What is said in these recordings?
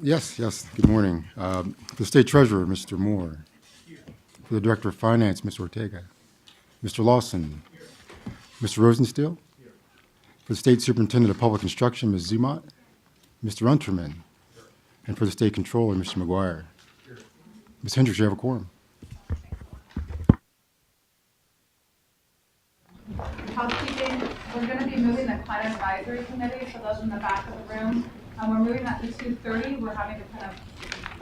Yes, good morning. For the State Treasurer, Mr. Moore. For the Director of Finance, Mr. Ortega. Mr. Lawson. Mr. Rosensteel. For the State Superintendent of Public Instruction, Ms. Zumot. Mr. Unterman. And for the State Controller, Mr. McGuire. Ms. Hendricks, you have a quorum. Housekeeping, we're going to be moving the Client Advisory Committee, so those in the back of the room. We're moving that to 2:30. We're having to kind of,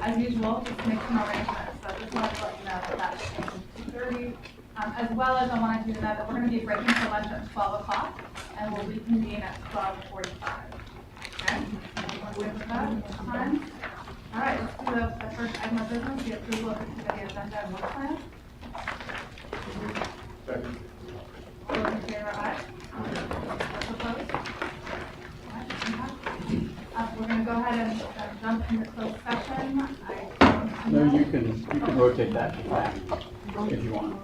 as usual, just make some arrangements. So I just wanted to let you know that that's changed to 2:30. As well as I wanted you to know that we're going to be breaking for lunch at 12 o'clock, and we'll reconvene at 12:45. Okay? Everyone good with that? Time? All right, let's do the first item of business, the approval of the committee agenda and work plan. Second. All those in favor, aye? Those opposed? All right, we're going to go ahead and jump into closed session. No, you can rotate that back if you want.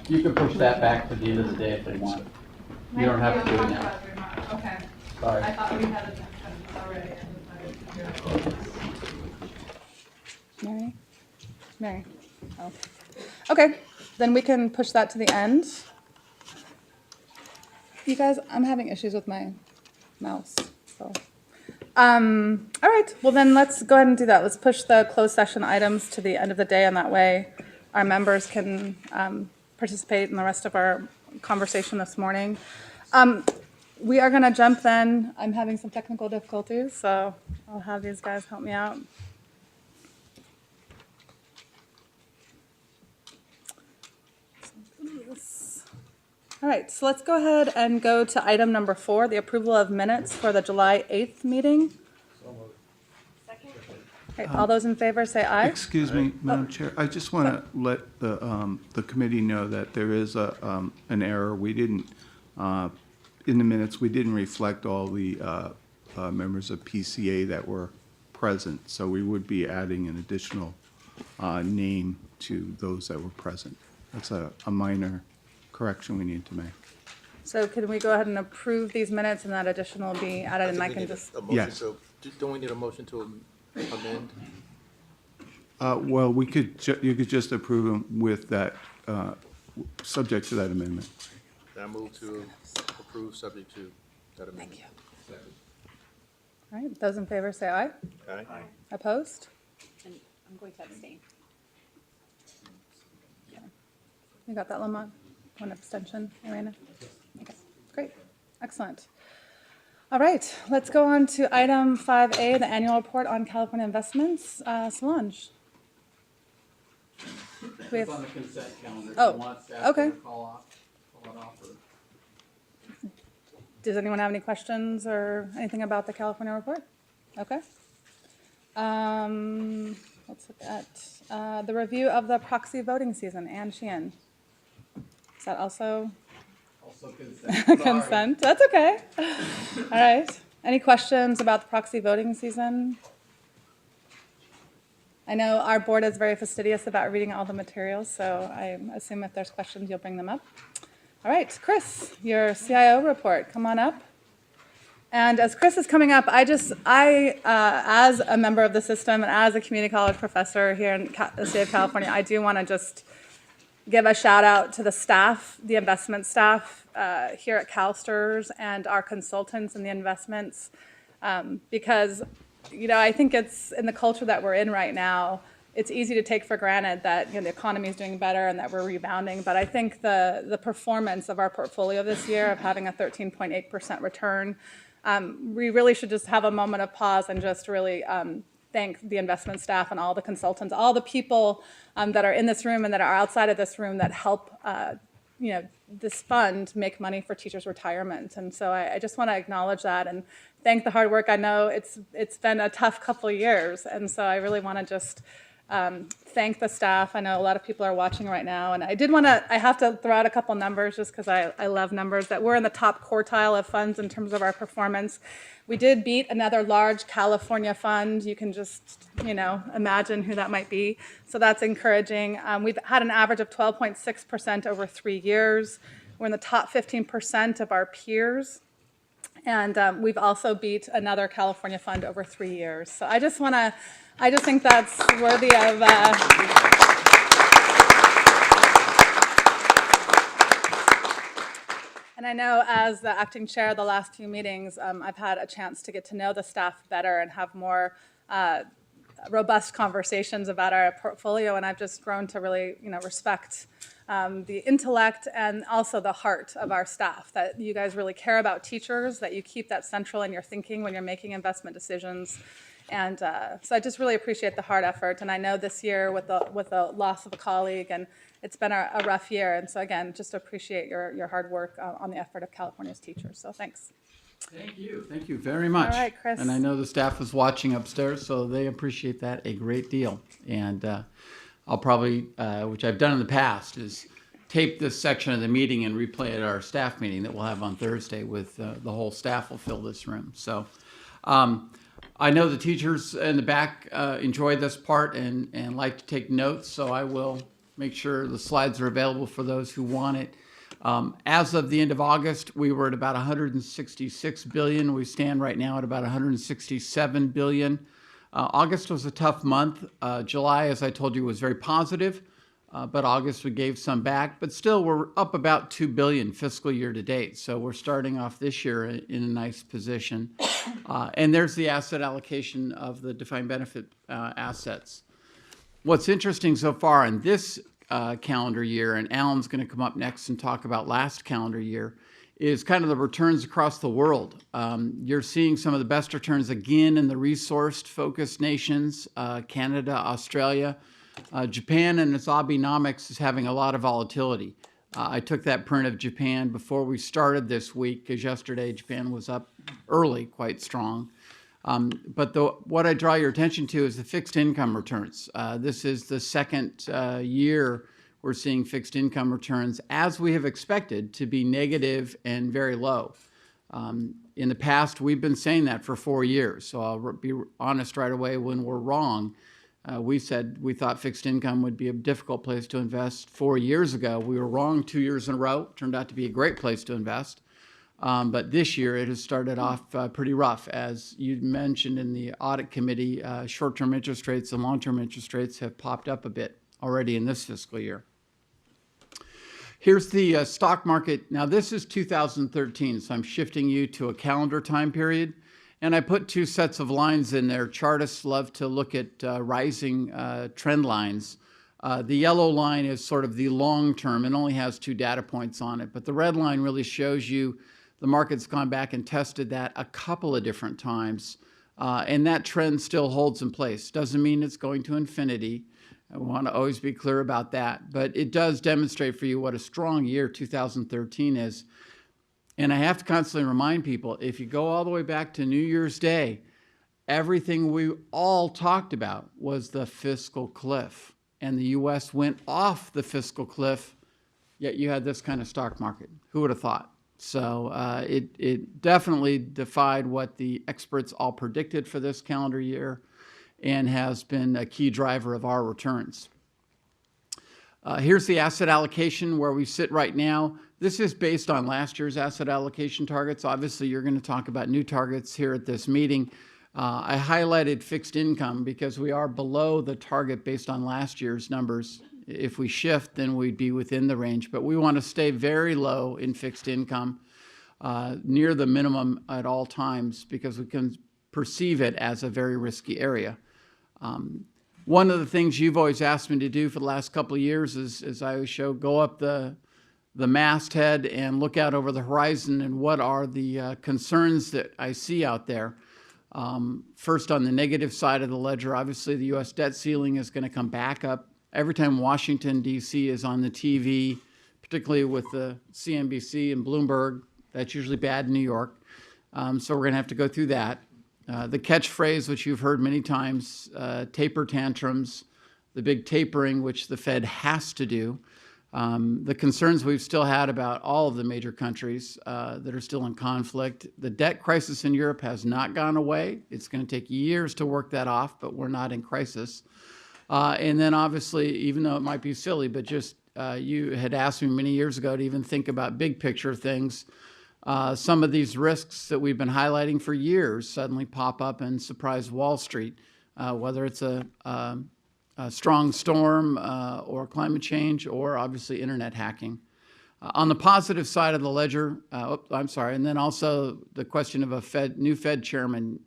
You can push that back to the end of the day if they want. You don't have to do it now. Okay. Sorry. I thought we had it already. Mary? Oh. Okay, then we can push that to the end. You guys, I'm having issues with my mouse, so. All right, well then let's go ahead and do that. Let's push the closed session items to the end of the day, and that way our members can participate in the rest of our conversation this morning. We are gonna jump then. I'm having some technical difficulties, so I'll have these guys help me out. All right, so let's go ahead and go to item number 4, the approval of minutes for the July 8th meeting. Okay, all those in favor say aye. Excuse me, Madam Chair. I just want to let the committee know that there is an error. We didn't, in the minutes, we didn't reflect all the members of PCA that were present. So we would be adding an additional name to those that were present. That's a minor correction we need to make. So can we go ahead and approve these minutes and that additional will be added and I can just. Yes. Don't we need a motion to amend? Well, you could just approve them with that, subject to that amendment. I move to approve subject to that amendment. Thank you. All right, those in favor say aye. Aye. Opposed? And I'm going to abstain. You got that, Lamont? One abstention, Irena? Okay, great, excellent. All right, let's go on to item 5A, the annual report on California investments. Solange. We It's have, on the consent calendar. Oh, If you want staff okay. to call it off. Or... Does anyone have any questions or anything about the California report? Okay. Let's look at the review of the proxy voting season. Ann Sheehan. Is that also Also consent. consent? That's okay. All right. Any questions about the proxy voting season? I know our board is very fastidious about reading all the materials, so I assume if there's questions, you'll bring them up. All right, Chris, your CIO report, come on up. And as Chris is coming up, I as a member of the system and as a community college professor here in the state of California, I do want to just give a shout out to the staff, the investment staff here at CalSTRS and our consultants in the investments, because, you know, I think it's in the culture that we're in right now, it's easy to take for granted that, you know, the economy is doing better and that we're rebounding. But I think the performance of our portfolio this year of having a 13.8% return, we really should just have a moment of pause and just really thank the investment staff and all the consultants, all the people that are in this room and that are outside of this room that help, you know, this fund make money for teachers' retirement. And so I just want to acknowledge that and thank the hard work. I know it's been a tough couple of years, and so I really want to just thank the staff. I know a lot of people are watching right now, and I have to throw out a couple numbers just because I love numbers, that we're in the top quartile of funds in terms of our performance. We did beat another large California fund. You can just, you know, imagine who that might be. So that's encouraging. We've had an average of 12.6% over 3 years. We're in the top 15% of our peers. And we've also beat another California fund over 3 years. So I just think that's worthy of, and I know as the acting chair the last few meetings, I've had a chance to get to know the staff better and have more robust conversations about our portfolio, and I've just grown to really, respect the intellect and also the heart of our staff, that you guys really care about teachers, that you keep that central in your thinking when you're making investment decisions. And so I just really appreciate the hard effort. And I know this year with the loss of a colleague, and it's been a rough year. And so again, just appreciate your hard work on the effort of California's teachers. So thanks. Thank you very much. All right, Chris. And I know the staff is watching upstairs, so they appreciate that a great deal. And I'll probably, which I've done in the past, is tape this section of the meeting and replay it at our staff meeting that we'll have on Thursday with the whole staff will fill this room. So I know the teachers in the back enjoy this part and like to take notes, so I will make sure the slides are available for those who want it. As of the end of August, we were at about 166 billion. We stand right now at about 167 billion. August was a tough month. July, as I told you, was very positive, but August we gave some back. But still, we're up about 2 billion fiscal year to date. So we're starting off this year in a nice position. And there's the asset allocation of the defined benefit assets. What's interesting so far in this calendar year, and Alan's going to come up next and talk about last calendar year, is kind of the returns across the world. You're seeing some of the best returns again in the resourced focused nations, Canada, Australia. Japan and its Abenomics is having a lot of volatility. I took that print of Japan before we started this week, because yesterday Japan was up early, quite strong. But what I draw your attention to is the fixed income returns. This is the second year we're seeing fixed income returns, as we have expected, to be negative and very low. In the past, we've been saying that for 4 years. So I'll be honest right away, when we're wrong. We said we thought fixed income would be a difficult place to invest 4 years ago. We were wrong 2 years in a row. Turned out to be a great place to invest. But this year it has started off pretty rough. As you mentioned in the audit committee, short-term interest rates and long-term interest rates have popped up a bit already in this fiscal year. Here's the stock market. Now this is 2013, so I'm shifting you to a calendar time period. And I put 2 sets of lines in there. Chartists love to look at rising trend lines. The yellow line is sort of the long term. It only has 2 data points on it. But the red line really shows you the market's gone back and tested that a couple of different times. And that trend still holds in place. Doesn't mean it's going to infinity. I want to always be clear about that. But it does demonstrate for you what a strong year 2013 is. And I have to constantly remind people, if you go all the way back to New Year's Day, everything we all talked about was the fiscal cliff. And the U.S. went off the fiscal cliff, yet you had this kind of stock market. Who would have thought? So it definitely defied what the experts all predicted for this calendar year, and has been a key driver of our returns. Here's the asset allocation where we sit right now. This is based on last year's asset allocation targets. Obviously, you're going to talk about new targets here at this meeting. I highlighted fixed income because we are below the target based on last year's numbers. If we shift, then we'd be within the range. But we want to stay very low in fixed income, near the minimum at all times, because we can perceive it as a very risky area. One of the things you've always asked me to do for the last couple of years is, as I always show, go up the masthead and look out over the horizon and what are the concerns that I see out there. First, on the negative side of the ledger, obviously the U.S. debt ceiling is going to come back up. Every time Washington, D.C. is on the TV, particularly with the CNBC and Bloomberg, that's usually bad in New York. So we're going to have to go through that. The catchphrase, which you've heard many times, taper tantrums, the big tapering, which the Fed has to do. The concerns we've still had about all of the major countries that are still in conflict. The debt crisis in Europe has not gone away. It's going to take years to work that off, but we're not in crisis. And then obviously, even though it might be silly, but just you had asked me many years ago to even think about big picture things. Some of these risks that we've been highlighting for years suddenly pop up and surprise Wall Street, whether it's a strong storm or climate change or obviously internet hacking. On the positive side of the ledger, and then also the question of a new Fed chairman.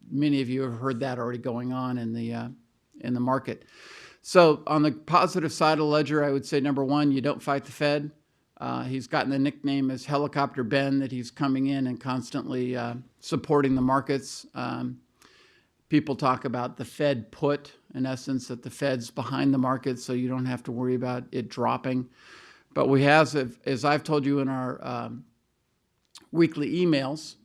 Many of you have heard that already going on in the market. So on the positive side of the ledger, I would say number one, you don't fight the Fed. He's gotten the nickname as Helicopter Ben, that he's coming in and constantly supporting the markets. People talk about the Fed put, in essence, that the Fed's behind the market, so you don't have to worry about it dropping. But we have, as I've told you in our weekly emails,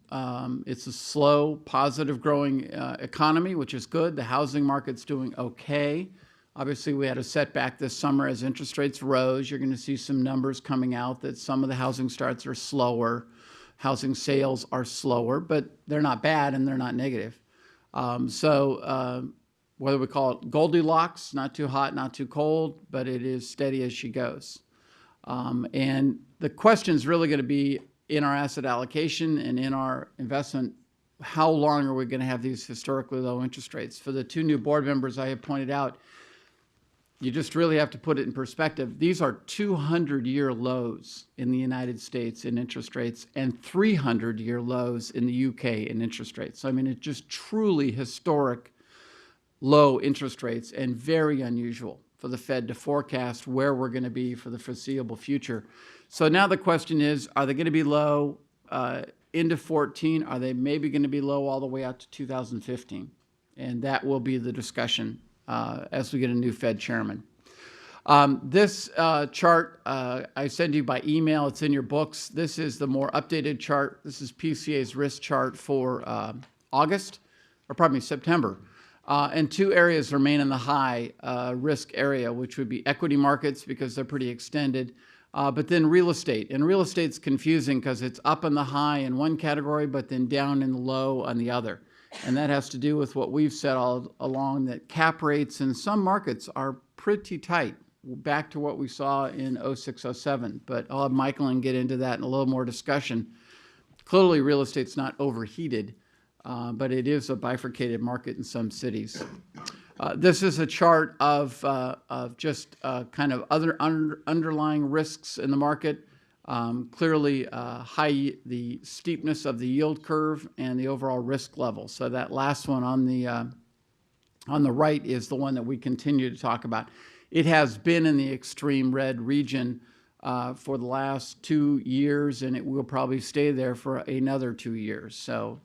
it's a slow, positive growing economy, which is good. The housing market's doing okay. Obviously, we had a setback this summer as interest rates rose. You're going to see some numbers coming out that some of the housing starts are slower. Housing sales are slower, but they're not bad and they're not negative. Whether we call it Goldilocks, not too hot, not too cold, but it is steady as she goes. And the question is really going to be in our asset allocation and in our investment, how long are we going to have these historically low interest rates? For the two new board members I have pointed out, you just really have to put it in perspective. These are 200-year lows in the United States in interest rates and 300-year lows in the UK in interest rates. So, I mean, it's just truly historic low interest rates and very unusual for the Fed to forecast where we're going to be for the foreseeable future. So now the question is, are they going to be low into 14? Are they maybe going to be low all the way out to 2015? And that will be the discussion as we get a new Fed chairman. This chart I send you by email. It's in your books. This is the more updated chart. This is PCA's risk chart for September. And two areas remain in the high risk area, which would be equity markets because they're pretty extended, but then real estate. And real estate's confusing because it's up in the high in one category, but then down in the low on the other. And that has to do with what we've said all along, that cap rates in some markets are pretty tight, back to what we saw in 06, 07. But I'll have Michael get into that in a little more discussion. Clearly, real estate's not overheated, but it is a bifurcated market in some cities. This is a chart of just kind of other underlying risks in the market. Clearly, the steepness of the yield curve and the overall risk level. So that last one on the right is the one that we continue to talk about. It has been in the extreme red region for the last 2 years, and it will probably stay there for another 2 years. So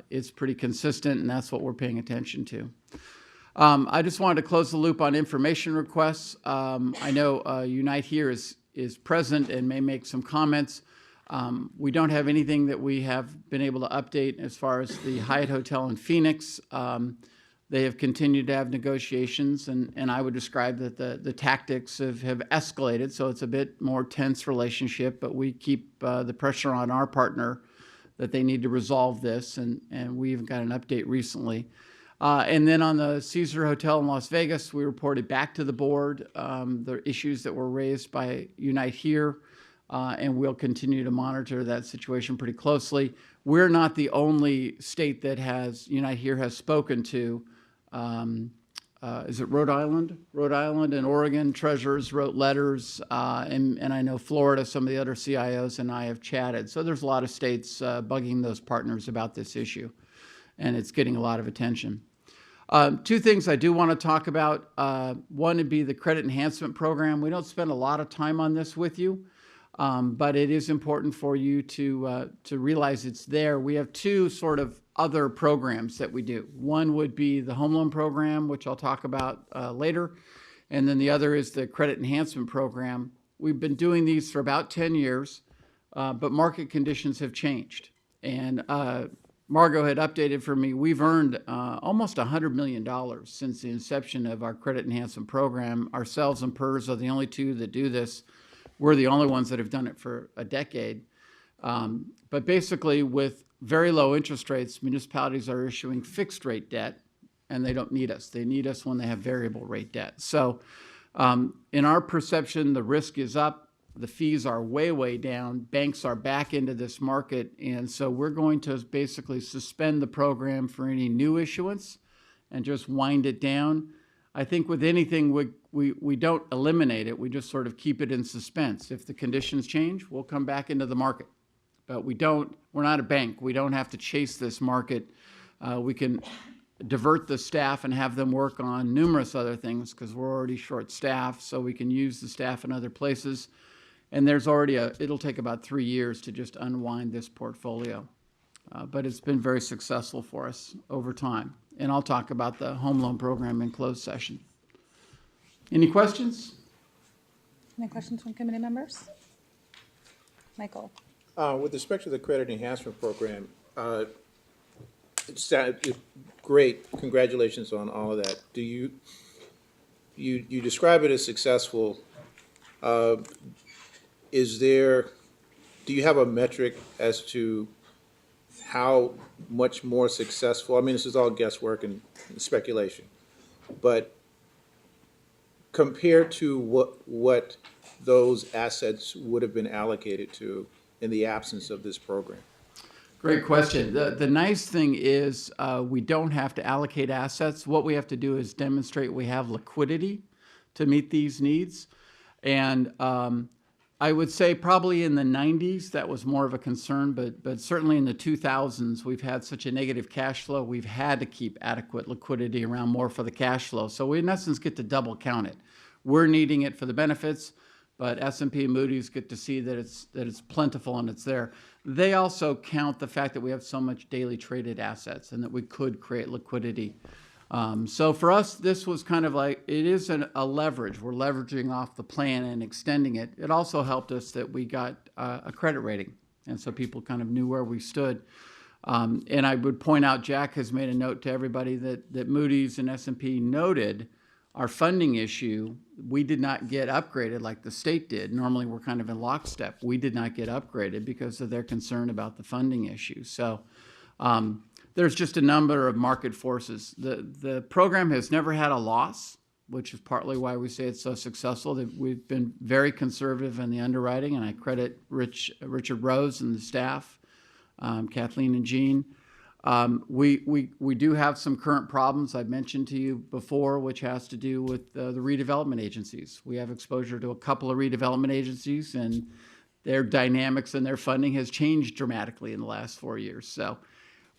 it's pretty consistent, and that's what we're paying attention to. I just wanted to close the loop on information requests. I know Unite here is present and may make some comments. We don't have anything that we have been able to update as far as the Hyatt Hotel in Phoenix. They have continued to have negotiations, and I would describe that the tactics have escalated, so it's a bit more tense relationship, but we keep the pressure on our partner that they need to resolve this, and we've got an update recently. And then on the Caesar Hotel in Las Vegas, we reported back to the board the issues that were raised by Unite here, and we'll continue to monitor that situation pretty closely. We're not the only state that Unite here has spoken to. Is it Rhode Island? Rhode Island and Oregon treasurers wrote letters, and I know Florida, some of the other CIOs and I have chatted. So there's a lot of states bugging those partners about this issue, and it's getting a lot of attention. Two things I do want to talk about. One would be the credit enhancement program. We don't spend a lot of time on this with you, but it is important for you to realize it's there. We have two sort of other programs that we do. One would be the home loan program, which I'll talk about later, and then the other is the credit enhancement program. We've been doing these for about 10 years, but market conditions have changed. And Margot had updated for me, we've earned almost $100 million since the inception of our credit enhancement program. Ourselves and PERS are the only two that do this. We're the only ones that have done it for a decade. But basically, with very low interest rates, municipalities are issuing fixed rate debt, and they don't need us. They need us when they have variable rate debt. So in our perception, the risk is up. The fees are way, way down. Banks are back into this market. And so we're going to basically suspend the program for any new issuance and just wind it down. I think with anything, we don't eliminate it. We just sort of keep it in suspense. If the conditions change, we'll come back into the market. But we're not a bank. We don't have to chase this market. We can divert the staff and have them work on numerous other things because we're already short staffed, so we can use the staff in other places. And there's already it'll take about 3 years to just unwind this portfolio. But it's been very successful for us over time. And I'll talk about the home loan program in closed session. Any questions? Any questions from committee members? Michael? With respect to the credit enhancement program, it's great. Congratulations on all of that. Do you describe it as successful? Do you have a metric as to how much more successful? I mean, this is all guesswork and speculation, but compared to what those assets would have been allocated to in the absence of this program? Great question. The nice thing is we don't have to allocate assets. What we have to do is demonstrate we have liquidity to meet these needs. And I would say probably in the 90s, that was more of a concern, but certainly in the 2000s, we've had such a negative cash flow, we've had to keep adequate liquidity around more for the cash flow. So we, in essence, get to double count it. We're needing it for the benefits, but S&P and Moody's get to see that it's plentiful and it's there. They also count the fact that we have so much daily traded assets and that we could create liquidity. So for us, this was kind of like, it is a leverage. We're leveraging off the plan and extending it. It also helped us that we got a credit rating. And so people kind of knew where we stood. And I would point out, Jack has made a note to everybody that Moody's and S&P noted our funding issue. We did not get upgraded like the state did. Normally we're kind of in lockstep. We did not get upgraded because of their concern about the funding issue. So there's just a number of market forces. The program has never had a loss, which is partly why we say it's so successful. That we've been very conservative in the underwriting, and I credit Richard Rose and the staff, Kathleen and Jean. We do have some current problems I've mentioned to you before, which has to do with the redevelopment agencies. We have exposure to a couple of redevelopment agencies, and their dynamics and their funding has changed dramatically in the last 4 years. So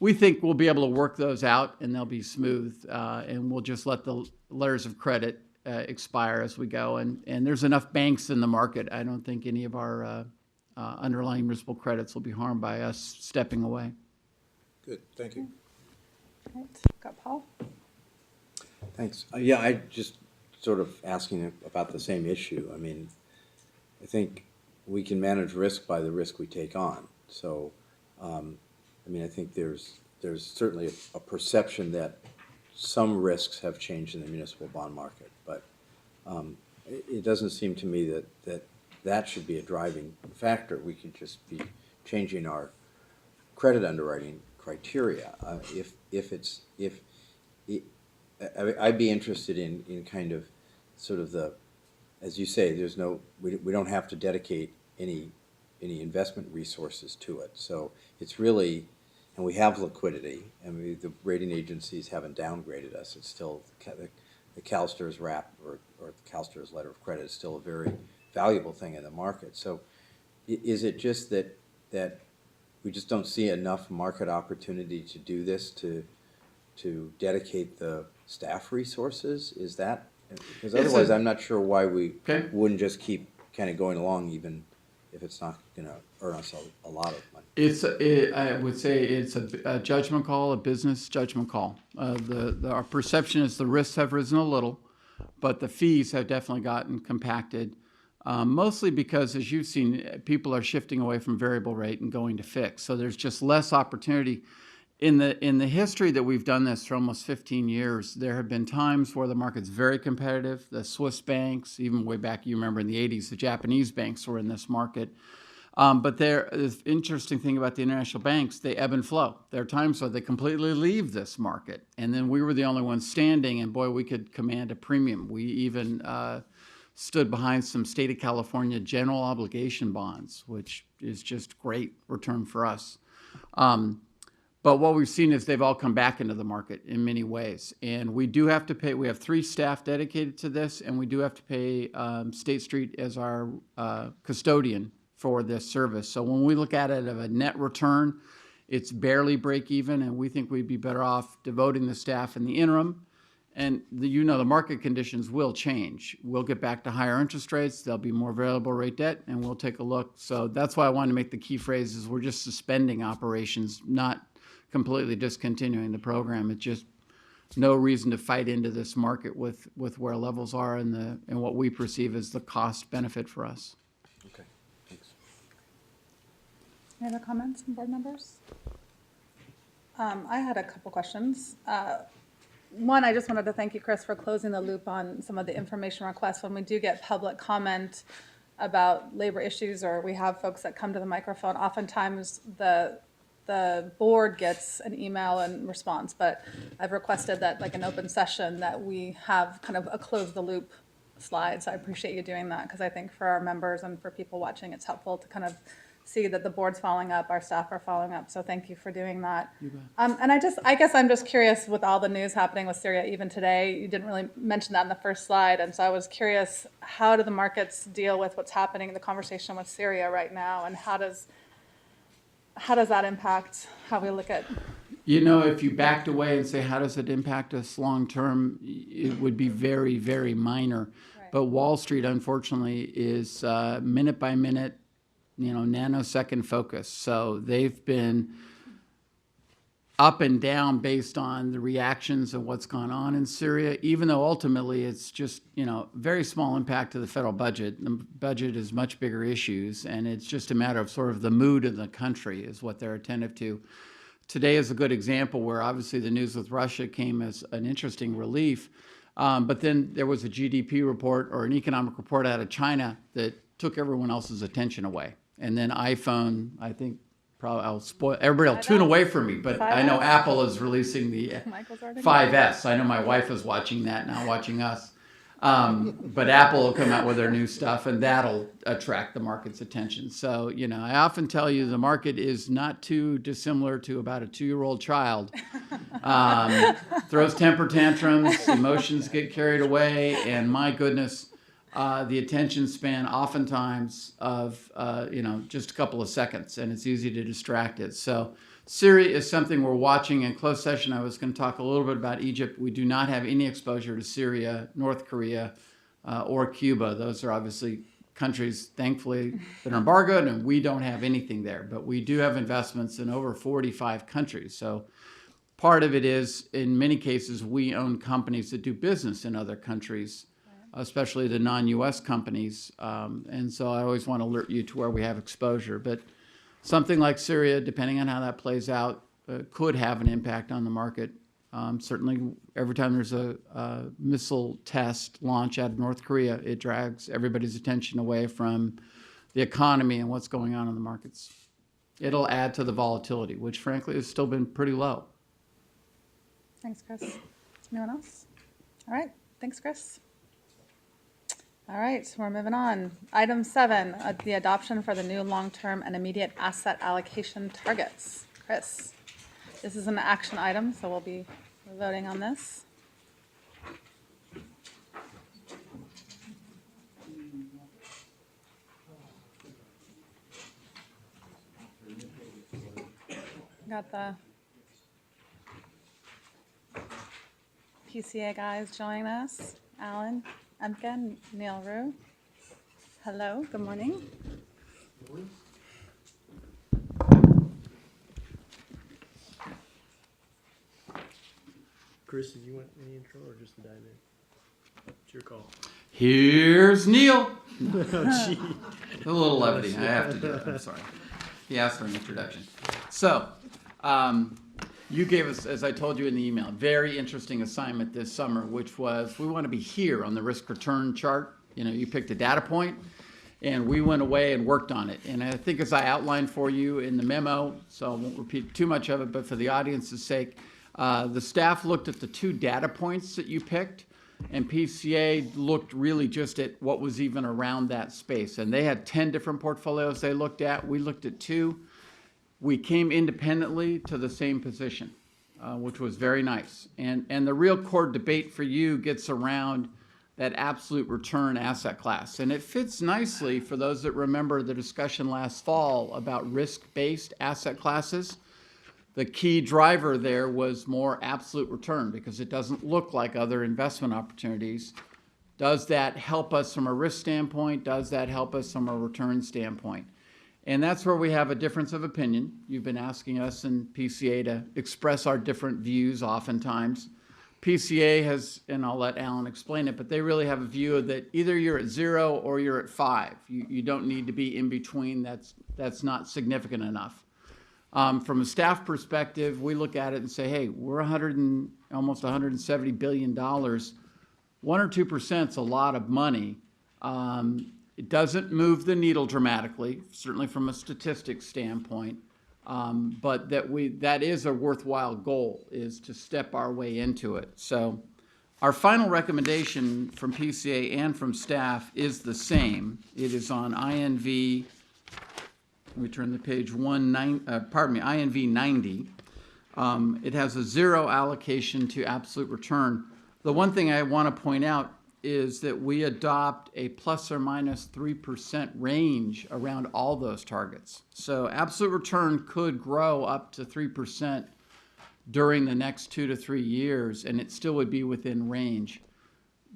we think we'll be able to work those out, and they'll be smooth, and we'll just let the letters of credit expire as we go. And there's enough banks in the market. I don't think any of our underlying municipal credits will be harmed by us stepping away. Good, thank you. All right, got Paul? Thanks. Yeah, I just sort of asking about the same issue. I mean, I think we can manage risk by the risk we take on. So, I mean, I think there's certainly a perception that some risks have changed in the municipal bond market, but it doesn't seem to me that should be a driving factor. We could just be changing our credit underwriting criteria. I'd be interested in kind of sort of as you say, we don't have to dedicate any investment resources to it. So it's really, and we have liquidity, and the rating agencies haven't downgraded us. It's still the CalSTRS wrap or the CalSTRS letter of credit is still a very valuable thing in the market. So is it just that we just don't see enough market opportunity to do this, to dedicate the staff resources? Is that, because otherwise I'm not sure why we wouldn't just keep kind of going along, even if it's not going to earn us a lot of money. I would say it's a judgment call, a business judgment call. Our perception is the risks have risen a little, but the fees have definitely gotten compacted. Mostly because, as you've seen, people are shifting away from variable rate and going to fixed. So there's just less opportunity. In the history that we've done this for almost 15 years, there have been times where the market's very competitive. The Swiss banks, even way back, you remember in the 80s, the Japanese banks were in this market. But the interesting thing about the international banks, they ebb and flow. There are times where they completely leave this market. And then we were the only ones standing, and boy, we could command a premium. We even stood behind some state of California general obligation bonds, which is just great return for us. But what we've seen is they've all come back into the market in many ways. And we do have to pay, we have 3 staff dedicated to this, and we do have to pay State Street as our custodian for this service. So when we look at it of a net return, it's barely break even, and we think we'd be better off devoting the staff in the interim. And the market conditions will change. We'll get back to higher interest rates. There'll be more variable rate debt, and we'll take a look. So that's why I wanted to make the key phrase is we're just suspending operations, not completely discontinuing the program. It's just no reason to fight into this market with where levels are and what we perceive as the cost benefit for us. Okay, thanks. Any other comments from board members? I had a couple questions. One, I just wanted to thank you, Chris, for closing the loop on some of the information requests. When we do get public comment about labor issues, or we have folks that come to the microphone, oftentimes the board gets an email and response, but I've requested that, like an open session, that we have kind of a close the loop slide. So I appreciate you doing that, because I think for our members and for people watching, it's helpful to kind of see that the board's following up, our staff are following up. So thank you for doing that. And I guess I'm just curious, with all the news happening with Syria even today, you didn't really mention that in the first slide. And so I was curious, how do the markets deal with what's happening in the conversation with Syria right now? And how does that impact how we look at? If you backed away and say, how does it impact us long term, it would be very, very minor. Right. But Wall Street, unfortunately, is minute by minute, nanosecond focus. So they've been up and down based on the reactions of what's gone on in Syria, even though ultimately it's just, very small impact to the federal budget. The budget is much bigger issues, and it's just a matter of sort of the mood of the country is what they're attentive to. Today is a good example where obviously the news with Russia came as an interesting relief, but then there was a GDP report or an economic report out of China that took everyone else's attention away. And then iPhone, I think, probably I'll spoil, everybody will tune away from me, but I know Apple is releasing the Michael's already 5S. I know my wife is watching that now, watching us. But Apple will come out with their new stuff, and that'll attract the market's attention. So, I often tell you the market is not too dissimilar to about a 2-year-old child. Throws temper tantrums, emotions get carried away, and my goodness, the attention span oftentimes of, just a couple of seconds, and it's easy to distract it. So Syria is something we're watching. In closed session, I was going to talk a little bit about Egypt. We do not have any exposure to Syria, North Korea, or Cuba. Those are obviously countries, thankfully, that are embargoed, and we don't have anything there. But we do have investments in over 45 countries. So part of it is, in many cases, we own companies that do business in other countries, especially the non-U.S. companies. And so I always want to alert you to where we have exposure. But something like Syria, depending on how that plays out, could have an impact on the market. Certainly, every time there's a missile test launch out of North Korea, it drags everybody's attention away from the economy and what's going on in the markets. It'll add to the volatility, which frankly has still been pretty low. Thanks, Chris. Anyone else? All right. Thanks, Chris. All right, we're moving on. Item 7, the adoption for the new long-term and immediate asset allocation targets. Chris, this is an action item, so we'll be voting on this. Got the PCA guys joining us. Alan Empkin, Neil Rue. Hello, good morning. Chris, did you want any intro or just to dive in? It's your call. Here's Neil. Oh, gee. A little levity, I have to do it, I'm sorry. He asked for an introduction. So, you gave us, as I told you in the email, a very interesting assignment this summer, which was we want to be here on the risk return chart. You picked a data point, and we went away and worked on it. And I think as I outlined for you in the memo, so I won't repeat too much of it, but for the audience's sake, the staff looked at the 2 data points that you picked And PCA looked really just at what was even around that space. And they had 10 different portfolios they looked at. We looked at 2. We came independently to the same position, which was very nice. And the real core debate for you gets around that absolute return asset class. And it fits nicely for those that remember the discussion last fall about risk-based asset classes. The key driver there was more absolute return because it doesn't look like other investment opportunities. Does that help us from a risk standpoint? Does that help us from a return standpoint? And that's where we have a difference of opinion. You've been asking us in PCA to express our different views oftentimes. PCA has, and I'll let Alan explain it, but they really have a view that either you're at 0 or you're at 5. You don't need to be in between. That's not significant enough. From a staff perspective, we look at it and say, hey, we're almost $170 billion. 1 or 2% is a lot of money. It doesn't move the needle dramatically, certainly from a statistics standpoint, but that is a worthwhile goal, is to step our way into it. So our final recommendation from PCA and from staff is the same. It is on INV. Let me turn the page INV 90. It has a 0 allocation to absolute return. The one thing I want to point out is that we adopt a plus or minus 3% range around all those targets. So absolute return could grow up to 3% during the next 2 to 3 years, and it still would be within range.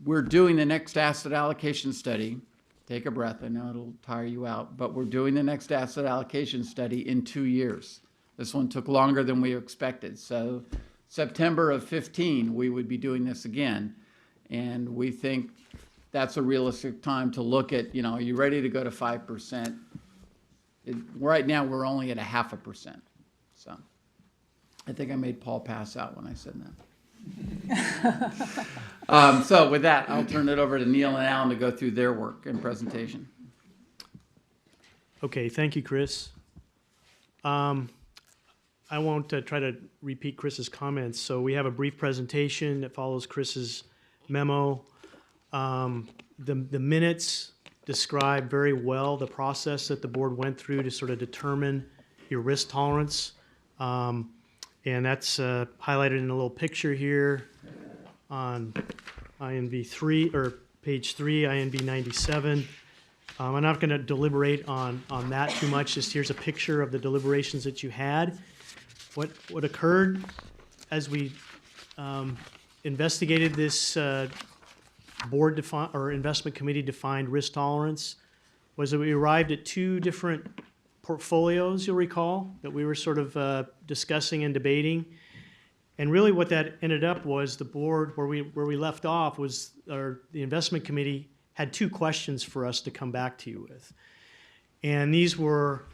We're doing the next asset allocation study. Take a breath, I know it'll tire you out, but we're doing the next asset allocation study in 2 years. This one took longer than we expected. So September of 15, we would be doing this again. And we think that's a realistic time to look at, are you ready to go to 5%? Right now, we're only at 0.5%. So I think I made Paul pass out when I said that. So with that, I'll turn it over to Neil and Alan to go through their work and presentation. Okay, thank you, Chris. I won't try to repeat Chris's comments. So we have a brief presentation that follows Chris's memo. The minutes describe very well the process that the board went through to sort of determine your risk tolerance. And that's highlighted in a little picture here on INV 3, or page 3, INV 97. I'm not going to deliberate on that too much. Just here's a picture of the deliberations that you had. What occurred as we investigated this board or investment committee defined risk tolerance was that we arrived at 2 different portfolios, you'll recall, that we were sort of discussing and debating. And really what that ended up was the board, where we left off, was the investment committee had 2 questions for us to come back to you with. And these were,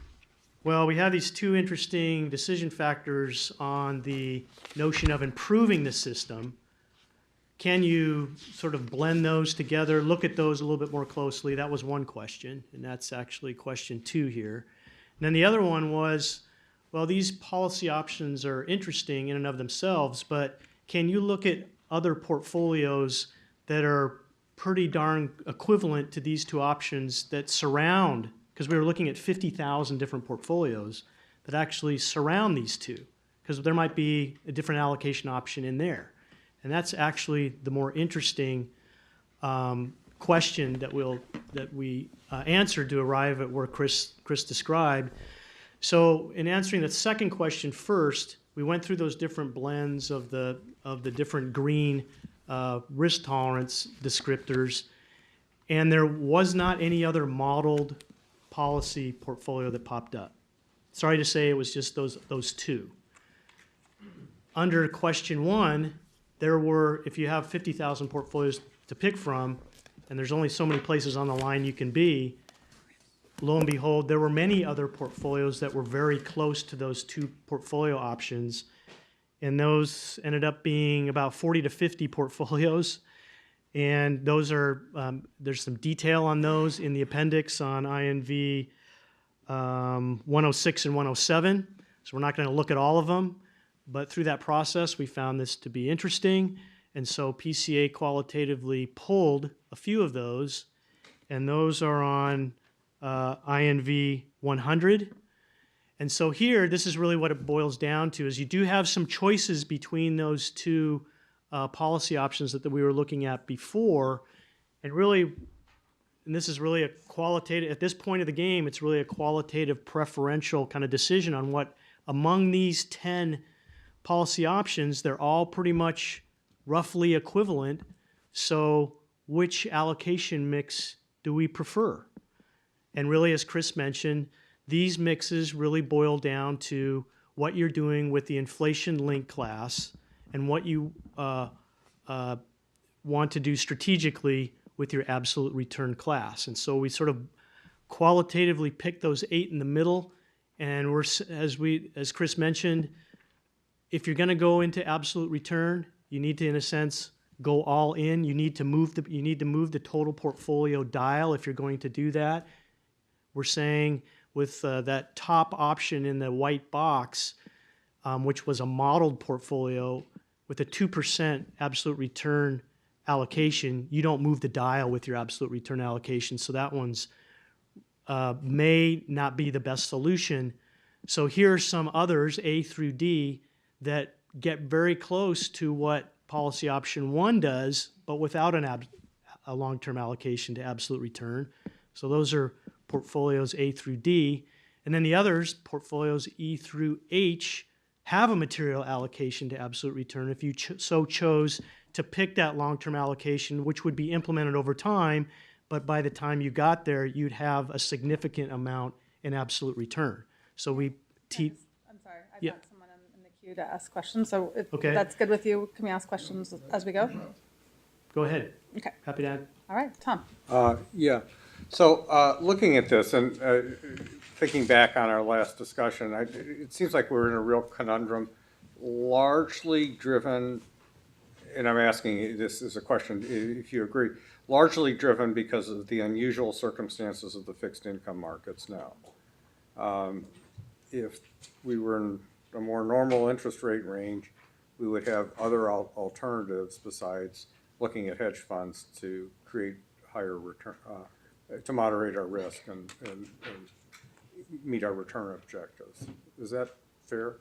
well, we have these 2 interesting decision factors on the notion of improving the system. Can you sort of blend those together, look at those a little bit more closely? That was one question, and that's actually question 2 here. And then the other one was, well, these policy options are interesting in and of themselves, but can you look at other portfolios that are pretty darn equivalent to these 2 options that surround, because we were looking at 50,000 different portfolios that actually surround these 2, because there might be a different allocation option in there. And that's actually the more interesting question that we answered to arrive at where Chris described. So in answering the second question first, we went through those different blends of the different green risk tolerance descriptors, and there was not any other modeled policy portfolio that popped up. Sorry to say, it was just those 2. Under question 1, there were, if you have 50,000 portfolios to pick from, and there's only so many places on the line you can be, lo and behold, there were many other portfolios that were very close to those 2 portfolio options, and those ended up being about 40 to 50 portfolios, and those are, there's some detail on those in the appendix on INV 106 and 107, so we're not going to look at all of them. But through that process, we found this to be interesting, And so PCA qualitatively pulled a few of those, and those are on INV 100. And so here, this is really what it boils down to, is you do have some choices between those two policy options that we were looking at before. And really, and this is really a qualitative, at this point of the game, it's really a qualitative preferential kind of decision on what, among these 10 policy options, they're all pretty much roughly equivalent. So which allocation mix do we prefer? And really, as Chris mentioned, these mixes really boil down to what you're doing with the inflation-linked class and what you want to do strategically with your absolute return class. And so we sort of qualitatively pick those 8 in the middle. And we're, as Chris mentioned, if you're going to go into absolute return, you need to, in a sense, go all in. You need to move the total portfolio dial if you're going to do that. We're saying with that top option in the white box, which was a modeled portfolio with a 2% absolute return allocation, you don't move the dial with your absolute return allocation. So that one's may not be the best solution. So here are some others, A through D, that get very close to what policy option 1 does, but without a long-term allocation to absolute return. So those are portfolios A through D. And then the others, portfolios E through H, have a material allocation to absolute return if you so chose to pick that long-term allocation, which would be implemented over time, but by the time you got there, you'd have a significant amount in absolute return. So we I'm sorry, I've Yeah. got someone in the queue to ask questions, so if Okay. that's good with you, can we ask questions as we go? go ahead. Okay, Happy to. all right, Tom. Yeah, so looking at this and thinking back on our last discussion, it seems like we're in a real conundrum, largely driven, and I'm asking this as a question, if you agree, largely driven because of the unusual circumstances of the fixed income markets now. If we were in a more normal interest rate range, we would have other alternatives besides looking at hedge funds to create higher return, to moderate our risk and meet our return objectives. Is that fair?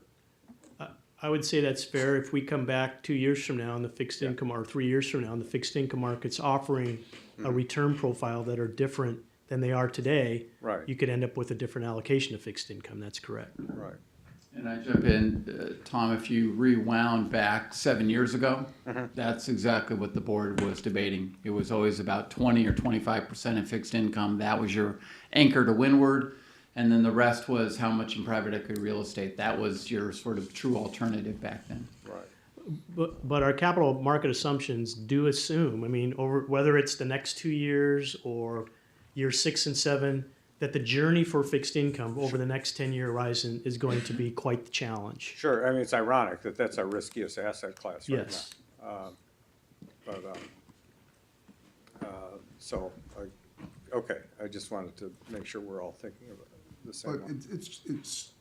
I would say that's fair if we come back 2 years from now in the fixed income, or 3 years from now, and the fixed income market's offering a return profile that are different than they are today. Right. You could end up with a different allocation of fixed income. That's correct. Right. And I jump in, Tom, if you rewound back 7 years ago, that's exactly what the board was debating. It was always about 20 or 25% in fixed income. That was your anchor to windward. And then the rest was how much in private equity real estate. That was your sort of true alternative back then. Right. But our capital market assumptions do assume, I mean, over whether it's the next 2 years or years 6 and 7, that the journey for fixed income over the next 10-year horizon is going to be quite the challenge. Sure, I mean, it's ironic that that's our riskiest asset class right Yes. now. So, okay, I just wanted to make sure we're all thinking of it the same But way. it's,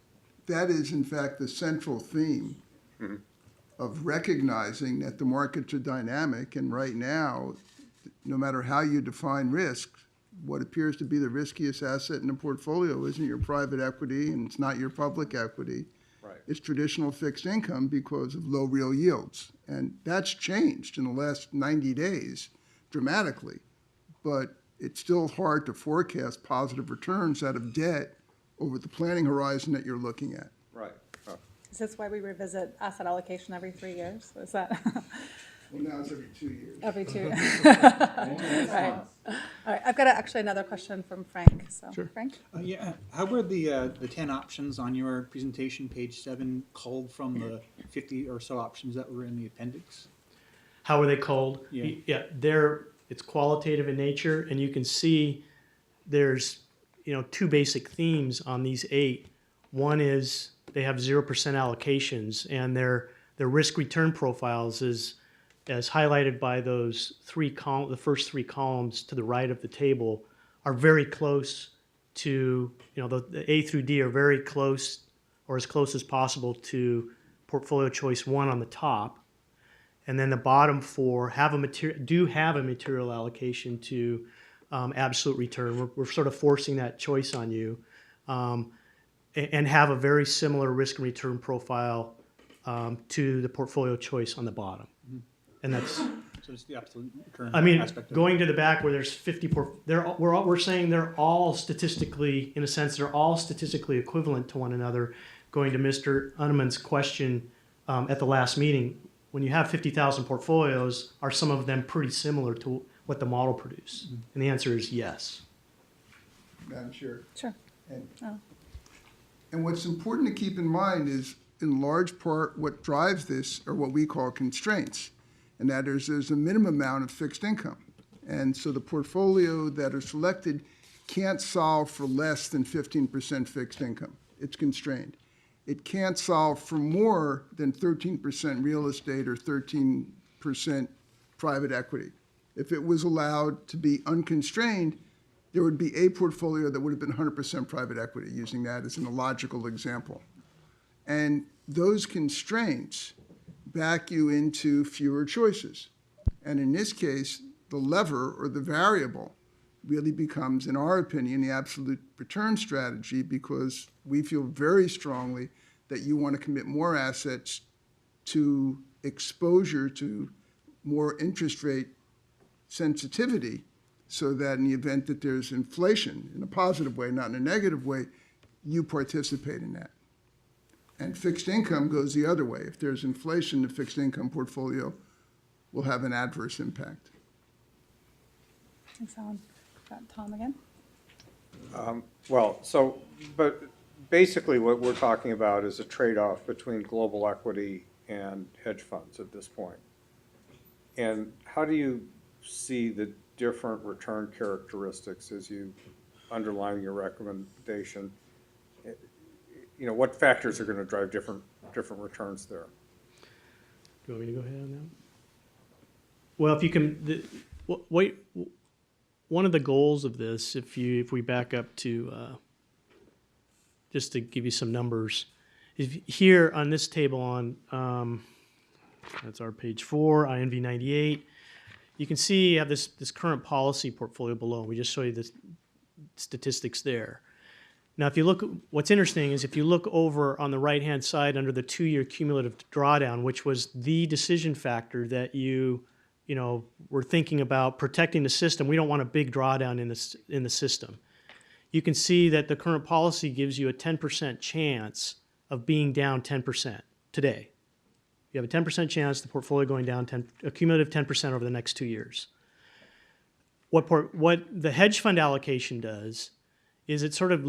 that is in fact the central theme of recognizing that the markets are dynamic, and right now, no matter how you define risk, what appears to be the riskiest asset in the portfolio isn't your private equity and it's not your public equity. Right. It's traditional fixed income because of low real yields. And that's changed in the last 90 days dramatically. But it's still hard to forecast positive returns out of debt over the planning horizon that you're looking at. Right. Oh, Is this why we revisit asset allocation every 3 years? Is that Well, now it's every 2 years. every 2? Right. All right, I've got actually another question from Frank, so, Frank? Yeah, how were the 10 options on your presentation, page 7, culled from the 50 or so options that were in the appendix? How are they called? Yeah. It's qualitative in nature, and you can see there's, 2 basic themes on these 8. One is they have 0% allocations, and their risk return profiles is as highlighted by those the first 3 columns to the right of the table, are very close to, the A through D are very close, or as close as possible to portfolio choice 1 on the top. And then the bottom four have a material allocation to absolute return. We're sort of forcing that choice on you, and have a very similar risk and return profile to the portfolio choice on the bottom. And that's, So it's the absolute return I mean, aspect of it. going to the back where there's 50, we're saying they're all statistically, in a sense, they're all statistically equivalent to one another. Going to Mr. Unneman's question at the last meeting, when you have 50,000 portfolios, are some of them pretty similar to what the model produced? And the answer is yes. Madam Chair. Sure. And, Oh. and what's important to keep in mind is, in large part, what drives this are what we call constraints. And that is, there's a minimum amount of fixed income. And so the portfolio that are selected can't solve for less than 15% fixed income. It's constrained. It can't solve for more than 13% real estate or 13% private equity. If it was allowed to be unconstrained, there would be a portfolio that would have been 100% private equity, using that as an illogical example. And those constraints back you into fewer choices. And in this case, the lever or the variable really becomes, in our opinion, the absolute return strategy, because we feel very strongly that you want to commit more assets to exposure to more interest rate sensitivity, so that in the event that there's inflation, in a positive way, not in a negative way, you participate in that. And fixed income goes the other way. If there's inflation, the fixed income portfolio will have an adverse impact. Thanks, Alan. Got Tom again. But basically what we're talking about is a trade-off between global equity and hedge funds at this point. And how do you see the different return characteristics as you underline your recommendation? You know, what factors are going to drive different returns there? Do you want me to go ahead on that? Well, if you can, one of the goals of this, if we back up to, just to give you some numbers, is here on this table on, that's our page 4, INV 98, you can see you have this current policy portfolio below. We just show you the statistics there. Now, if you look, what's interesting is if you look over on the right-hand side under the 2-year cumulative drawdown, which was the decision factor that you were thinking about protecting the system. We don't want a big drawdown in the system. You can see that the current policy gives you a 10% chance of being down 10% today. You have a 10% chance the portfolio going down a cumulative 10% over the next 2 years. What the hedge fund allocation does is it sort of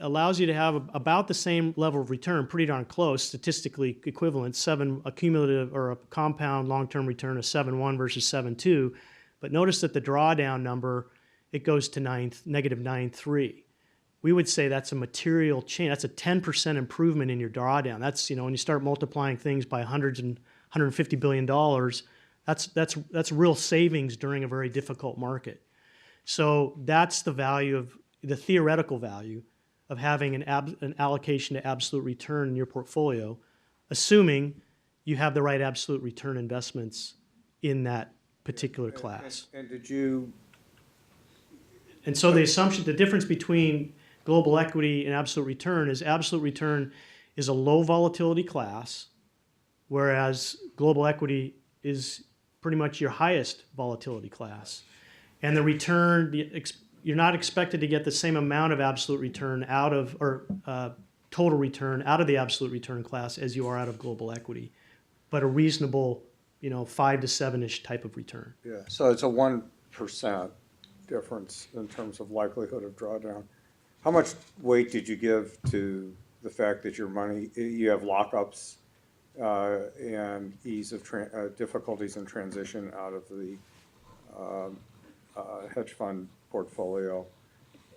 allows you to have about the same level of return, pretty darn close, statistically equivalent, a cumulative or a compound long-term return of 7.1 versus 7.2. But notice that the drawdown number, it goes to negative 9.3. We would say that's a material change. That's a 10% improvement in your drawdown. That's, when you start multiplying things by hundreds and $150 billion, that's real savings during a very difficult market. So that's the value of the theoretical value of having an allocation to absolute return in your portfolio, assuming you have the right absolute return investments in that particular class. And so the difference between global equity and absolute return is a low volatility class, whereas global equity is pretty much your highest volatility class. And the return, you're not expected to get the same amount of absolute return total return out of the absolute return class as you are out of global equity, but a reasonable, 5 to 7-ish type of return. Yeah, so it's a 1% difference in terms of likelihood of drawdown. How much weight did you give to the fact that you have lockups and ease of difficulties in transition out of the hedge fund portfolio?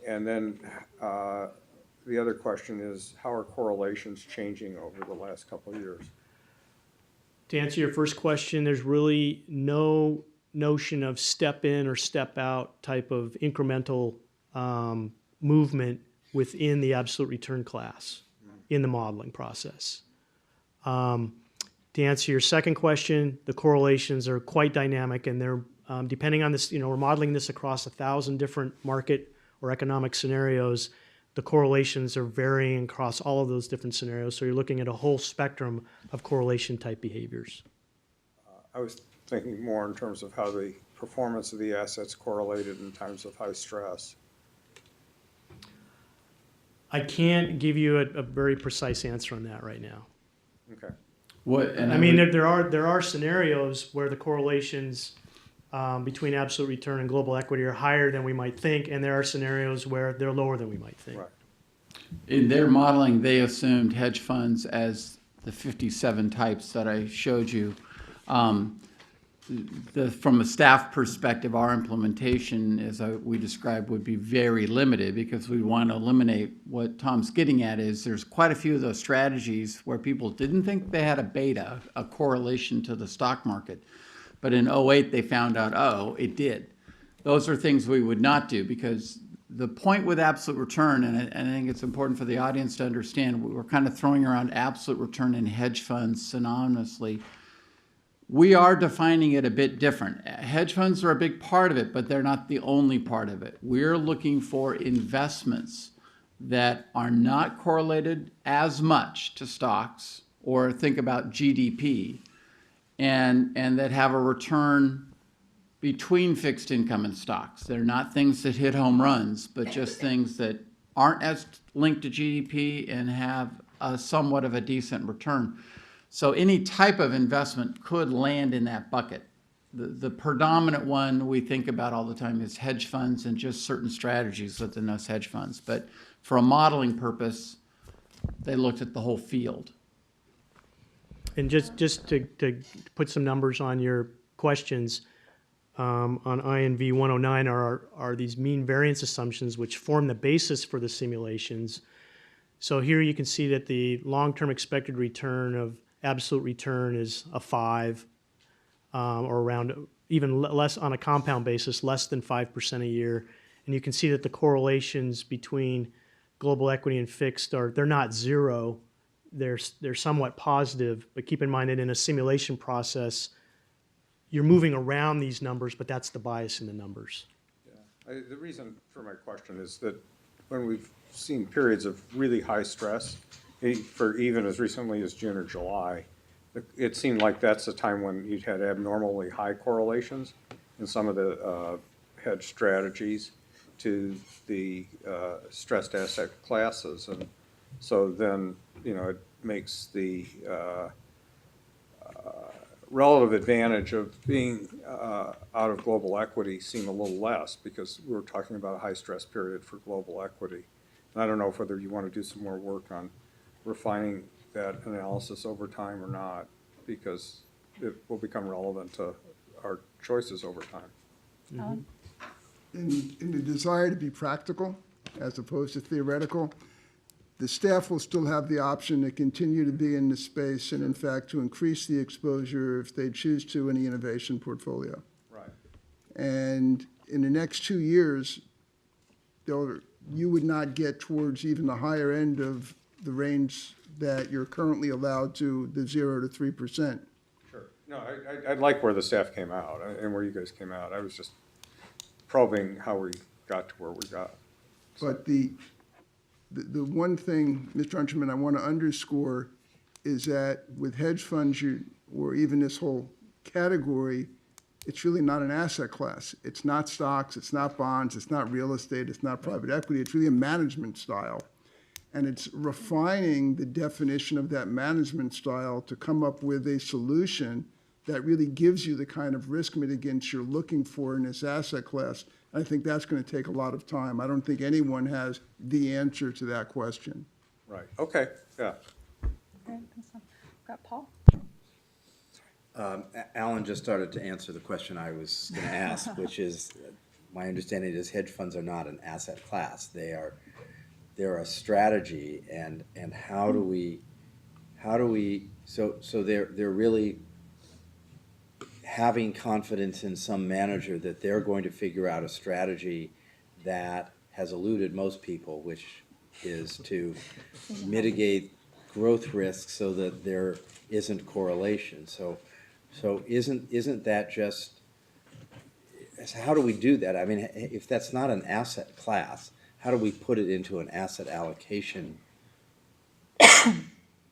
And then the other question is, how are correlations changing over the last couple of years? To answer your first question, there's really no notion of step in or step out type of incremental movement within the absolute return class in the modeling process. To answer your second question, the correlations are quite dynamic, and they're depending on this. We're modeling this across 1,000 different market or economic scenarios. The correlations are varying across all of those different scenarios. So you're looking at a whole spectrum of correlation type behaviors. I was thinking more in terms of how the performance of the assets correlated in times of high stress. I can't give you a very precise answer on that right now. Okay. I mean, there are scenarios where the correlations between absolute return and global equity are higher than we might think, and there are scenarios where they're lower than we might think. Right. In their modeling, they assumed hedge funds as the 57 types that I showed you. From a staff perspective, our implementation, as we described, would be very limited because we want to eliminate what Tom's getting at is there's quite a few of those strategies where people didn't think they had a beta, a correlation to the stock market. But in 2008, they found out, oh, it did. Those are things we would not do because the point with absolute return, and I think it's important for the audience to understand, we're kind of throwing around absolute return and hedge funds synonymously. We are defining it a bit different. Hedge funds are a big part of it, but they're not the only part of it. We're looking for investments that are not correlated as much to stocks, or think about GDP, and that have a return between fixed income and stocks. They're not things that hit home runs, but just things that aren't as linked to GDP and have a somewhat of a decent return. So any type of investment could land in that bucket. The predominant one we think about all the time is hedge funds and just certain strategies within those hedge funds. But for a modeling purpose, they looked at the whole field. And just to put some numbers on your questions, on INV 109 are these mean variance assumptions which form the basis for the simulations. So here you can see that the long-term expected return of absolute return is a 5, or around even less on a compound basis, less than 5% a year. And you can see that the correlations between global equity and fixed they're not zero. They're somewhat positive, but keep in mind that in a simulation process, you're moving around these numbers, but that's the bias in the numbers. Yeah. The reason for my question is that when we've seen periods of really high stress, for even as recently as June or July, it seemed like that's the time when you'd had abnormally high correlations in some of the hedge strategies to the stressed asset classes. And so then, it makes the relative advantage of being out of global equity seem a little less because we're talking about a high stress period for global equity. And I don't know whether you want to do some more work on refining that analysis over time or not, because it will become relevant to our choices over time. Alan? In the desire to be practical as opposed to theoretical, the staff will still have the option to continue to be in the space and in fact to increase the exposure if they choose to in the innovation portfolio. Right. And in the next 2 years, you would not get towards even the higher end of the range that you're currently allowed to, the 0 to 3%. Sure. No, I like where the staff came out and where you guys came out. I was just probing how we got to where we got. But the one thing, Mr. Unterman, I want to underscore is that with hedge funds, or even this whole category, it's really not an asset class. It's not stocks, it's not bonds, it's not real estate, it's not private equity. It's really a management style. And it's refining the definition of that management style to come up with a solution that really gives you the kind of risk mitigants you're looking for in this asset class. I think that's going to take a lot of time. I don't think anyone has the answer to that question. Right. Okay. Yeah. Okay, thanks, Tom. Got Paul? Alan just started to answer the question I was going to ask, which is, my understanding is hedge funds are not an asset class. They're a strategy, and how do we so they're really having confidence in some manager that they're going to figure out a strategy that has eluded most people, which is to mitigate growth risk so that there isn't correlation. So isn't that just, so how do we do that? I mean, if that's not an asset class, how do we put it into an asset allocation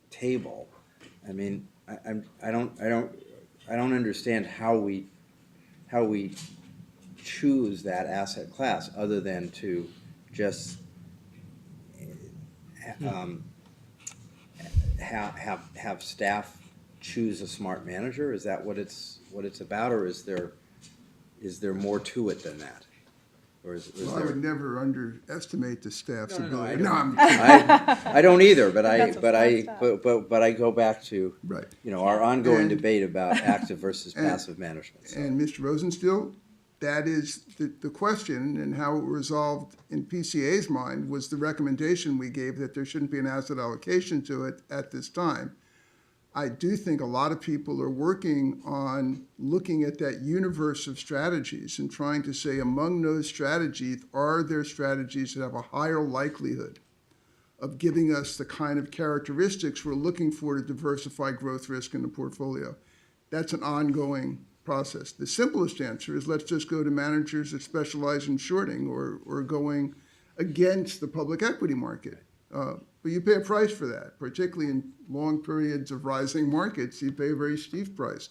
table? I mean, I don't understand how we choose that asset class other than to just have staff choose a smart manager? Is that what it's about, or is there more to it than that? Or is Well, I would never underestimate the staff's ability. I No, I'm I don't either, but That's what's but I go back to, Right. our ongoing And- debate about active versus passive management. So. And Mr. Rosenstiel, that is the question, and how it resolved in PCA's mind was the recommendation we gave that there shouldn't be an asset allocation to it at this time. I do think a lot of people are working on looking at that universe of strategies and trying to say, among those strategies, are there strategies that have a higher likelihood of giving us the kind of characteristics we're looking for to diversify growth risk in the portfolio? That's an ongoing process. The simplest answer is let's just go to managers that specialize in shorting or going against the public equity market. But you pay a price for that, particularly in long periods of rising markets. You pay a very steep price.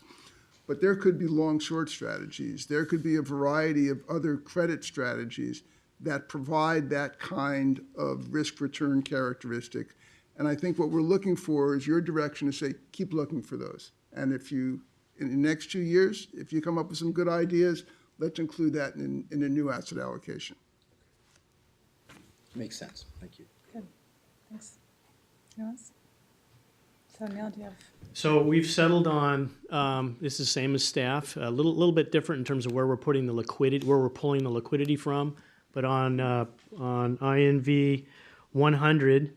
But there could be long short strategies. There could be a variety of other credit strategies that provide that kind of risk return characteristic. And I think what we're looking for is your direction to say, keep looking for those. And if you, in the next 2 years, if you come up with some good ideas, let's include that in a new asset allocation. Makes sense. Thank you. Good, thanks. Anyone else? So Neil, do you have? So we've settled on, this is the same as staff, a little bit different in terms of where we're putting the liquidity, where we're pulling the liquidity from. But on INV 100,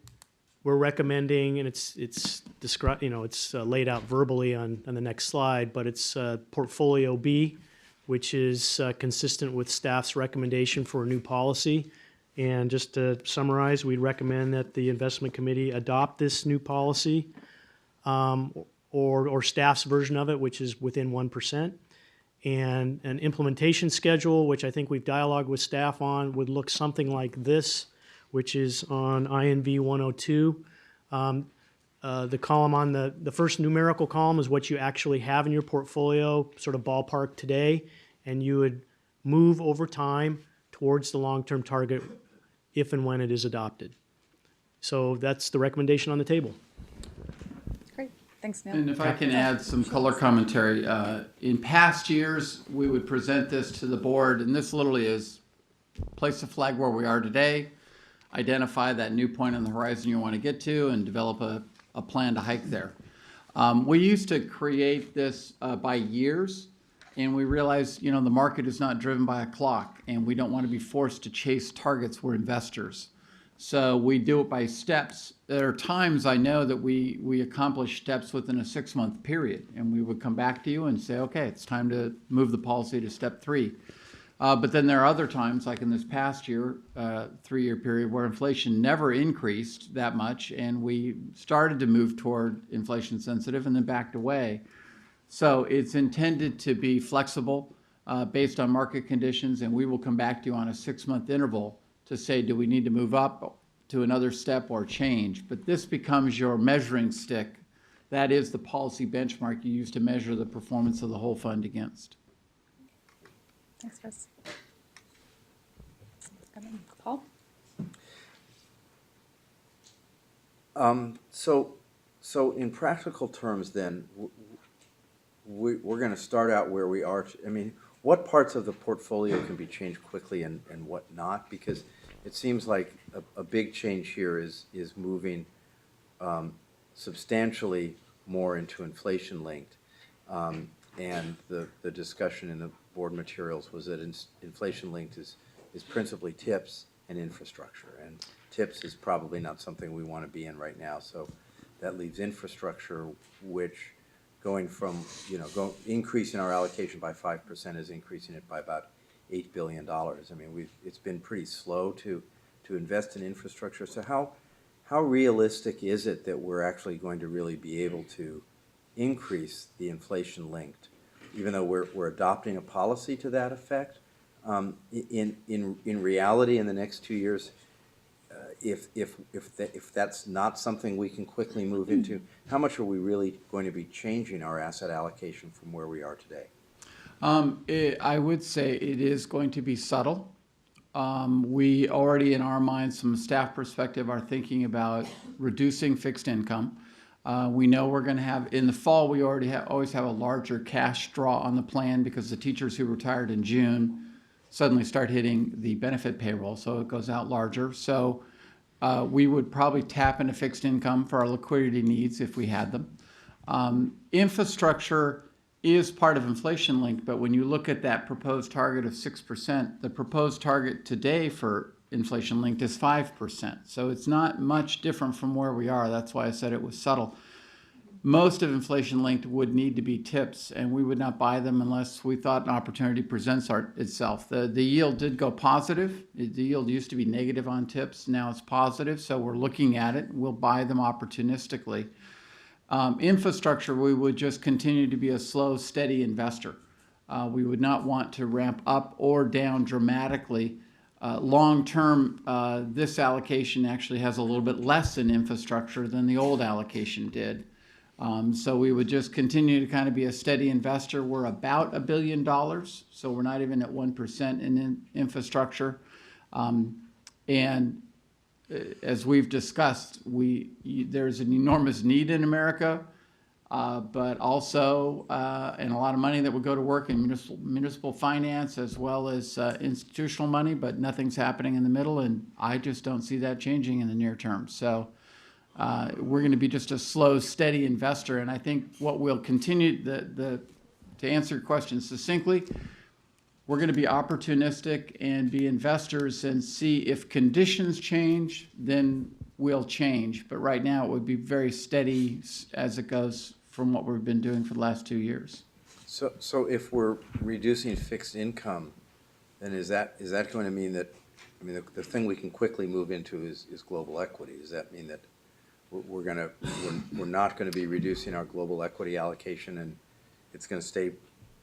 we're recommending, and it's described, it's laid out verbally on the next slide, but it's Portfolio B, which is consistent with staff's recommendation for a new policy. And just to summarize, we recommend that the investment committee adopt this new policy, or staff's version of it, which is within 1%. And an implementation schedule, which I think we've dialogued with staff on, would look something like this, which is on INV 102. The column on the first numerical column is what you actually have in your portfolio, sort of ballpark today, and you would move over time towards the long-term target if and when it is adopted. So that's the recommendation on the table. Great, thanks, Neil. And if I can add some color commentary, in past years, we would present this to the board, and this literally is place the flag where we are today, identify that new point on the horizon you want to get to, and develop a plan to hike there. We used to create this by years, and we realized, the market is not driven by a clock, and we don't want to be forced to chase targets. We're investors. So we do it by steps. There are times I know that we accomplish steps within a 6-month period, and we would come back to you and say, okay, it's time to move the policy to step 3. But then there are other times, like in this past year, 3-year period, where inflation never increased that much, and we started to move toward inflation sensitive and then backed away. So it's intended to be flexible based on market conditions, and we will come back to you on a 6-month interval to say, do we need to move up to another step or change? But this becomes your measuring stick. That is the policy benchmark you use to measure the performance of the whole fund against. Thanks, Chris. Paul? So in practical terms, then, we're going to start out where we are. I mean, what parts of the portfolio can be changed quickly and what not? Because it seems like a big change here is moving substantially more into inflation-linked. And the discussion in the board materials was that inflation-linked is principally tips and infrastructure. And tips is probably not something we want to be in right now. So that leaves infrastructure, which going from, increasing our allocation by 5% is increasing it by about $8 billion. I mean, it's been pretty slow to invest in infrastructure. So how realistic is it that we're actually going to really be able to increase the inflation linked, even though we're adopting a policy to that effect? In reality, in the next 2 years, if that's not something we can quickly move into, how much are we really going to be changing our asset allocation from where we are today? I would say it is going to be subtle. We already, in our minds, from a staff perspective, are thinking about reducing fixed income. We know we're going to have, in the fall, we already always have a larger cash draw on the plan because the teachers who retired in June suddenly start hitting the benefit payroll, so it goes out larger. So we would probably tap into fixed income for our liquidity needs if we had them. Infrastructure is part of inflation linked, but when you look at that proposed target of 6%, the proposed target today for inflation linked is 5%. So it's not much different from where we are. That's why I said it was subtle. Most of inflation linked would need to be TIPS, and we would not buy them unless we thought an opportunity presents itself. The yield did go positive. The yield used to be negative on TIPS. Now it's positive, so we're looking at it. We'll buy them opportunistically. Infrastructure, we would just continue to be a slow, steady investor. We would not want to ramp up or down dramatically. Long term, this allocation actually has a little bit less in infrastructure than the old allocation did. So we would just continue to kind of be a steady investor. We're about $1 billion, so we're not even at 1% in infrastructure. And as we've discussed, there's an enormous need in America, but also and a lot of money that would go to work in municipal finance as well as institutional money, but nothing's happening in the middle, and I just don't see that changing in the near term. So we're going to be just a slow, steady investor, and I think what we'll continue, to answer your question succinctly, we're going to be opportunistic and be investors and see if conditions change, then we'll change. But right now, it would be very steady as it goes from what we've been doing for the last 2 years. So if we're reducing fixed income, then is that going to mean that, I mean, the thing we can quickly move into is global equity? Does that mean that we're not going to be reducing our global equity allocation, and it's going to stay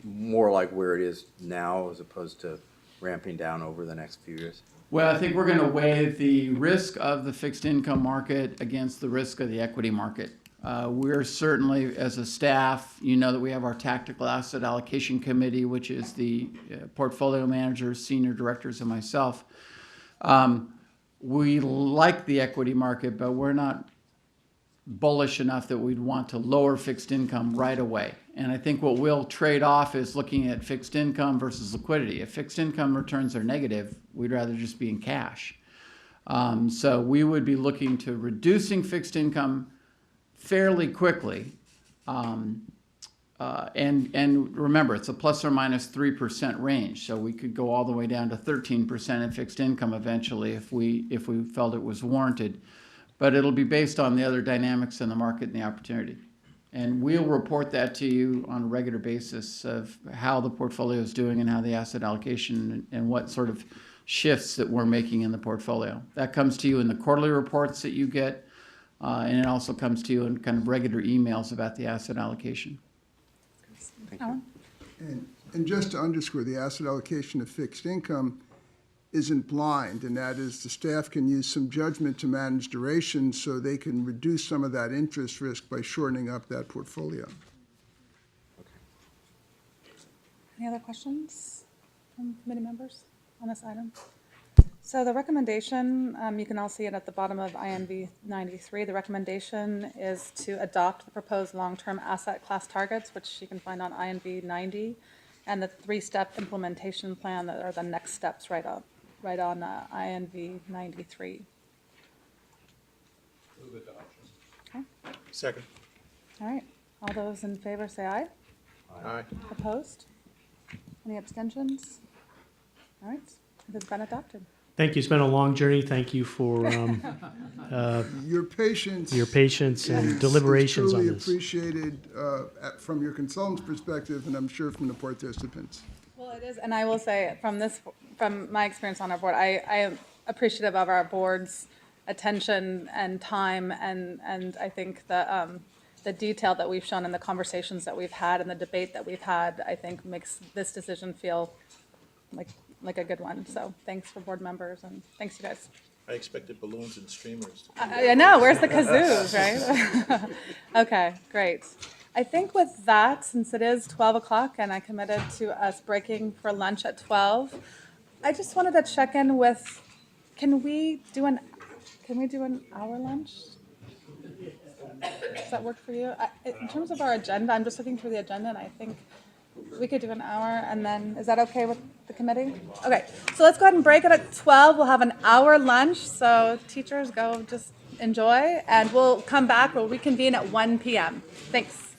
more like where it is now as opposed to ramping down over the next few years? Well, I think we're going to weigh the risk of the fixed income market against the risk of the equity market. We're certainly, as a staff, you know that we have our Tactical Asset Allocation Committee, which is the portfolio managers, senior directors, and myself. We like the equity market, but we're not bullish enough that we'd want to lower fixed income right away. And I think what we'll trade off is looking at fixed income versus liquidity. If fixed income returns are negative, we'd rather just be in cash. So we would be looking to reducing fixed income fairly quickly. And remember, it's a plus or minus 3% range. So we could go all the way down to 13% in fixed income eventually if we felt it was warranted. But it'll be based on the other dynamics in the market and the opportunity. And we'll report that to you on a regular basis of how the portfolio is doing and how the asset allocation and what sort of shifts that we're making in the portfolio. That comes to you in the quarterly reports that you get, and it also comes to you in kind of regular emails about the asset allocation. Thank you. And just to underscore, the asset allocation of fixed income isn't blind, and that is the staff can use some judgment to manage duration so they can reduce some of that interest risk by shortening up that portfolio. Any other questions from committee members on this item? So the recommendation, you can all see it at the bottom of INV 93. The recommendation is to adopt the proposed long-term asset class targets, which you can find on INV 90, and the 3-step implementation plan that are the next steps right on INV 93. Okay. Second. All right. All those in favor say aye. Aye. Opposed? Any abstentions? All right. It has been adopted. Thank you. It's been a long journey. Thank you for Your patience. and deliberations on Is this. truly appreciated from your consultant's perspective, and I'm sure from the participants. Well, it is, and I will say from my experience on our board, I am appreciative of our board's attention and time, and I think the detail that we've shown in the conversations that we've had and the debate that we've had, I think makes this decision feel like a good one. So thanks for board members, and thanks you guys. I expected balloons and streamers. I know, where's the kazoos, right? Okay, great. I think with that, since it is 12 o'clock and I committed to us breaking for lunch at 12, I just wanted to check in with, can we do an hour lunch? Does that work for you? In terms of our agenda, I'm just looking through the agenda, and I think we could do an hour, and then, is that okay with the committee? Okay, so let's go ahead and break it at 12. We'll have an hour lunch, so teachers, go just enjoy, and we'll come back, we'll reconvene at 1 p.m. Thanks.